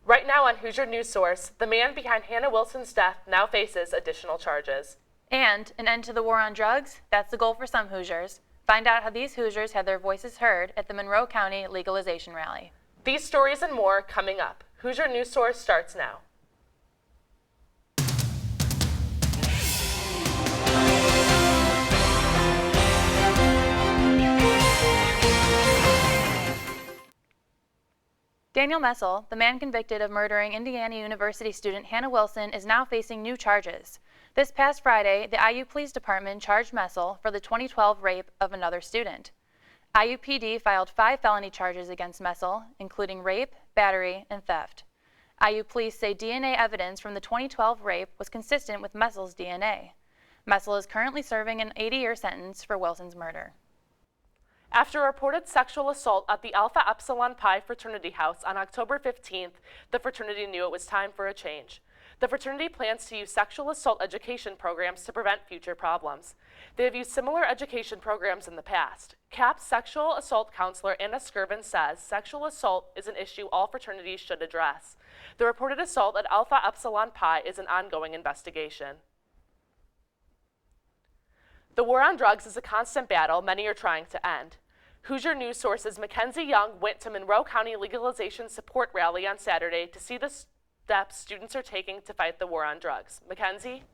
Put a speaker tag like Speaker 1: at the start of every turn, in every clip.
Speaker 1: Right now on Hoosier News Source, the man behind Hannah Wilson's death now faces additional charges.
Speaker 2: And an end to the war on drugs? That's the goal for some Hoosiers. Find out how these Hoosiers had their voices heard at the Monroe County Legalization rally.
Speaker 1: These stories and more coming up. Hoosier News Source starts now.
Speaker 2: Daniel Messel, the man convicted of murdering Indiana University student Hannah Wilson, is now facing new charges. This past Friday, the IU Police Department charged Messel for the 2012 rape of another student. IUPD filed 5 felony charges against Messel, including rape, battery, and theft. IU police say DNA evidence from the 2012 rape was consistent with Messel's DNA. Messel is currently serving an 80-year sentence for Wilson's murder.
Speaker 1: After a reported sexual assault at the Alpha Epsilon Pi fraternity house on October 15th, the fraternity knew it was time for a change. The fraternity plans to use sexual assault education programs to prevent future problems. They have used similar education programs in the past. CAP's sexual assault counselor Anna Skirvin says sexual assault is an issue all fraternities should address. The reported assault at Alpha Epsilon Pi is an ongoing investigation. The war on drugs is a constant battle many are trying to end. Hoosier News Source's Mackenzie Young went to Monroe County Legalization Support Rally on Saturday to see the steps students are taking to fight the war on drugs. Mackenzie?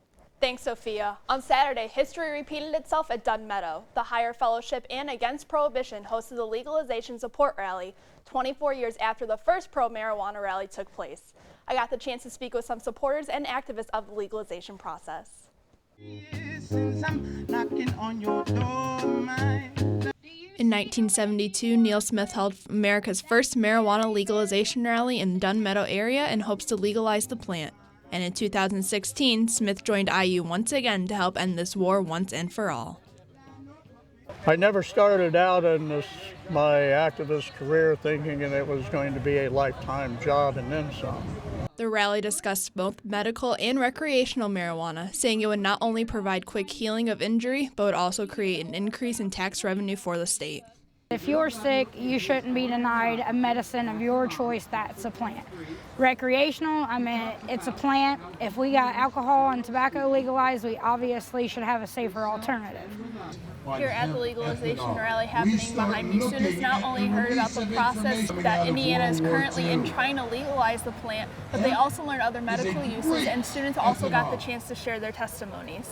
Speaker 3: Thanks, Sophia. On Saturday, history repeated itself at Dunn Meadow. The Higher Fellowship and Against Prohibition hosted the Legalization Support Rally 24 years after the first pro-marijuana rally took place. I got the chance to speak with some supporters and activists of the legalization process.
Speaker 4: In 1972, Neil Smith held America's first marijuana legalization rally in the Dunn Meadow area in hopes to legalize the plant. And in 2016, Smith joined IU once again to help end this war once and for all.
Speaker 5: I never started out in my activist career thinking that it was going to be a lifetime job and then some.
Speaker 4: The rally discussed both medical and recreational marijuana, saying it would not only provide quick healing of injury, but would also create an increase in tax revenue for the state.
Speaker 6: If you're sick, you shouldn't be denied a medicine of your choice that's a plant. Recreational, I mean, it's a plant. If we got alcohol and tobacco legalized, we obviously should have a safer alternative.
Speaker 3: Here at the legalization rally happening behind me, students not only heard about the process that Indiana is currently in trying to legalize the plant, but they also learned other medical uses, and students also got the chance to share their testimonies.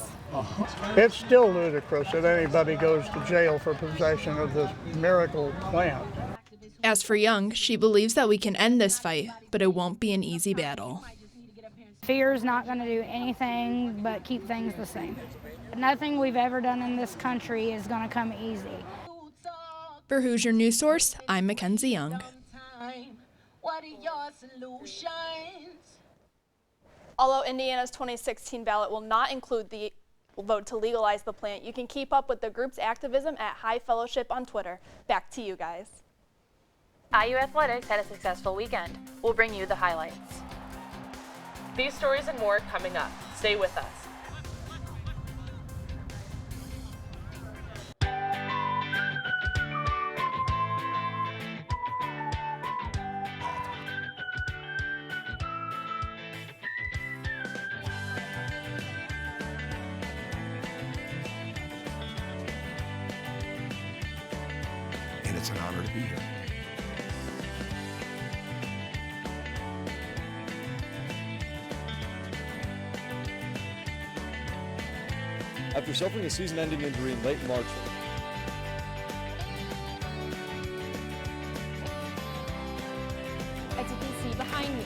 Speaker 5: It's still ludicrous that anybody goes to jail for possession of this miracle plant.
Speaker 4: As for Young, she believes that we can end this fight, but it won't be an easy battle.
Speaker 6: Fear is not going to do anything but keep things the same. Nothing we've ever done in this country is going to come easy.
Speaker 4: For Hoosier News Source, I'm Mackenzie Young.
Speaker 3: Although Indiana's 2016 ballot will not include the vote to legalize the plant, you can keep up with the group's activism at High Fellowship on Twitter. Back to you guys.
Speaker 2: IU Athletics had a successful weekend. We'll bring you the highlights.
Speaker 1: These stories and more coming up. Stay with us.
Speaker 7: And it's an honor to be here.
Speaker 8: After suffering a season-ending injury in late March,
Speaker 3: As you can see behind me,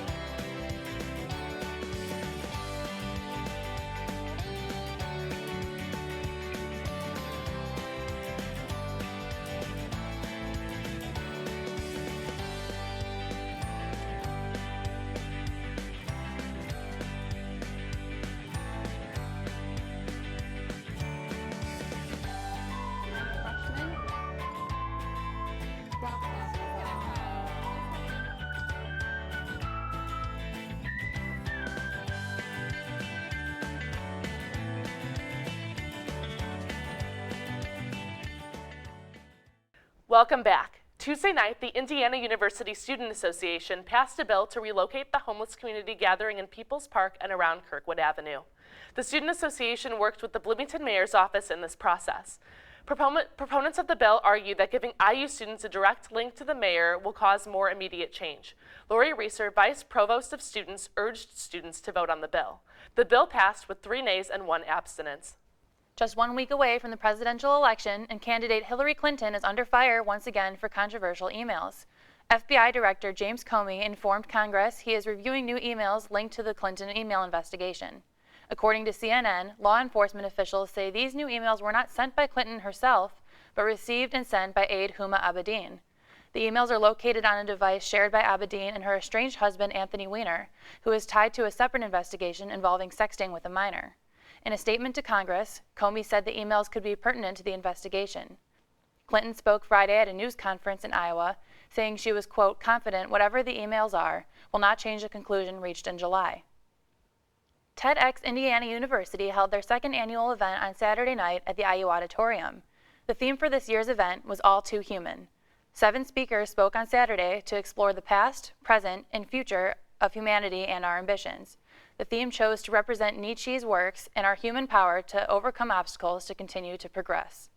Speaker 1: Welcome back. Tuesday night, the Indiana University Student Association passed a bill to relocate the homeless community gathering in People's Park and around Kirkwood Avenue. The Student Association worked with the Bloomington Mayor's office in this process. Proponents of the bill argue that giving IU students a direct link to the mayor will cause more immediate change. Lori Reeser, Vice Provost of Students, urged students to vote on the bill. The bill passed with 3 nays and 1 abstinence.
Speaker 2: Just 1 week away from the presidential election, and candidate Hillary Clinton is under fire once again for controversial emails. FBI Director James Comey informed Congress he is reviewing new emails linked to the Clinton email investigation. According to CNN, law enforcement officials say these new emails were not sent by Clinton herself, but received and sent by aide Huma Abedin. The emails are located on a device shared by Abedin and her estranged husband, Anthony Weiner, who is tied to a separate investigation involving sexting with a minor. In a statement to Congress, Comey said the emails could be pertinent to the investigation. Clinton spoke Friday at a news conference in Iowa, saying she was, quote, confident whatever the emails are will not change the conclusion reached in July. TEDx Indiana University held their 2nd annual event on Saturday night at the IU Auditorium. The theme for this year's event was All Too Human. 7 speakers spoke on Saturday to explore the past, present, and future of humanity and our ambitions. The theme chose to represent Nietzsche's works and our human power to overcome obstacles to continue to progress.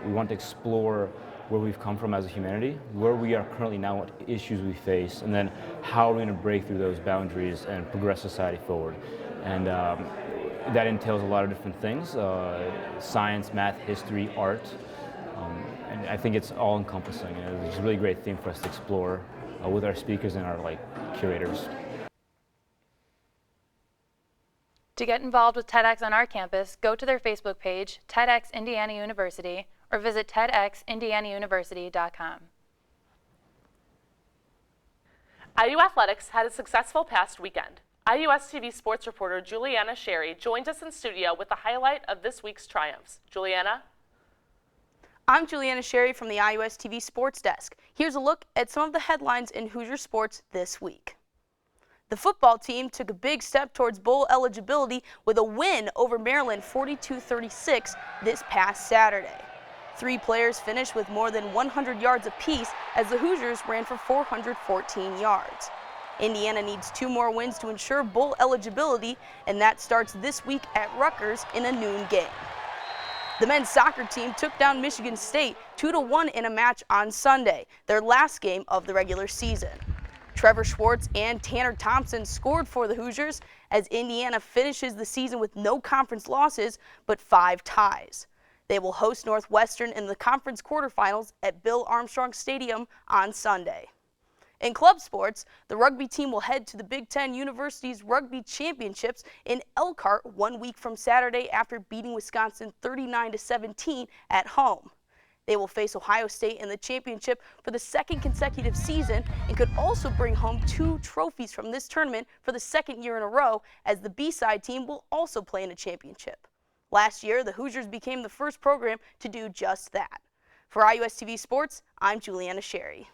Speaker 9: We want to explore where we've come from as a humanity, where we are currently now, what issues we face, and then how we're going to break through those boundaries and progress society forward. And that entails a lot of different things, science, math, history, art, and I think it's all encompassing. And it's a really great theme for us to explore with our speakers and our curators.
Speaker 2: To get involved with TEDx on our campus, go to their Facebook page, TEDx Indiana University, or visit TEDxIndianaUniversity.com.
Speaker 1: IU Athletics had a successful past weekend. IUS TV sports reporter Juliana Sherry joined us in studio with the highlight of this week's triumphs. Juliana?
Speaker 10: I'm Juliana Sherry from the IUS TV Sports Desk. Here's a look at some of the headlines in Hoosier sports this week. The football team took a big step towards bowl eligibility with a win over Maryland 42-36 this past Saturday. 3 players finished with more than 100 yards apiece as the Hoosiers ran for 414 yards. Indiana needs 2 more wins to ensure bowl eligibility, and that starts this week at Rutgers in a noon game. The men's soccer team took down Michigan State 2-1 in a match on Sunday, their last game of the regular season. Trevor Schwartz and Tanner Thompson scored for the Hoosiers as Indiana finishes the season with no conference losses but 5 ties. They will host Northwestern in the conference quarterfinals at Bill Armstrong Stadium on Sunday. In club sports, the rugby team will head to the Big Ten University's Rugby Championships in Elkhart 1 week from Saturday after beating Wisconsin 39-17 at home. They will face Ohio State in the championship for the 2nd consecutive season and could also bring home 2 trophies from this tournament for the 2nd year in a row, as the B-side team will also play in a championship. Last year, the Hoosiers became the first program to do just that. For IUS TV Sports, I'm Juliana Sherry.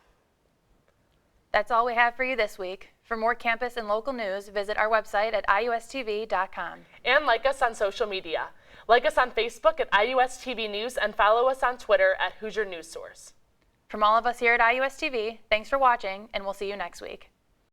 Speaker 2: That's all we have for you this week. For more campus and local news, visit our website at iustv.com.
Speaker 1: And like us on social media. Like us on Facebook at IUS TV News and follow us on Twitter at Hoosier News Source.
Speaker 2: From all of us here at IUS TV, thanks for watching, and we'll see you next week.